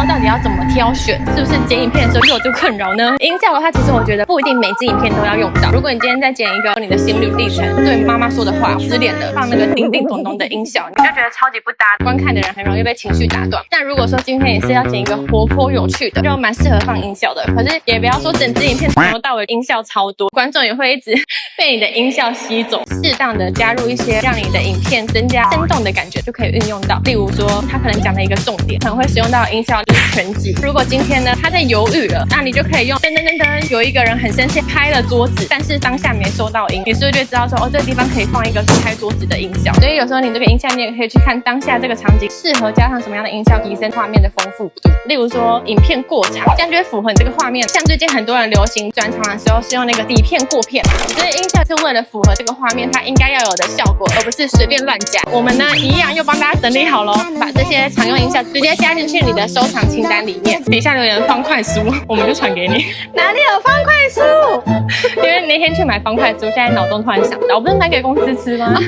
到底要怎么挑选，是不是剪影片的时候又有这个困扰呢？音效的话，其实我觉得不一定每支影片都要用到。如果你今天在剪一个你的心路历程，对妈妈说的话，失恋了，放那个叮叮咚咚的音效，你就觉得超级不搭，观看的人很容易被情绪打断。但如果说今天也是要剪一个活泼有趣的，就蛮适合放音效的。可是也不要说整支影片从头到尾音效超多，观众也会一直被你的音效吸走。适当的加入一些让你的影片增加生动的感觉，就可以运用到。例如说，他可能讲了一个重点，可能会使用到音效就是拳击。如果今天呢他在犹豫了，那你就可以用噔噔噔噔，有一个人很生气拍了桌子，但是当下没收到音，你是不是就知道说，哦，这个地方可以放一个拍桌子的音效？所以有时候你这个音效你也可以去看当下这个场景适合加上什么样的音效，提升画面的丰富度。例如说影片过长，这样就会符合你这个画面。像最近很多人流行转场的时候是用那个底片过片，所以音效是为了符合这个画面它应该要有的效果，而不是随便乱加。我们呢一样又帮大家整理好咯，把这些常用音效直接加进去你的收藏清单里面。底下留言方块酥，我们就传给你。哪里有方块酥？因为那天去买方块酥，现在脑中突然想到，我不是买给公司吃吗？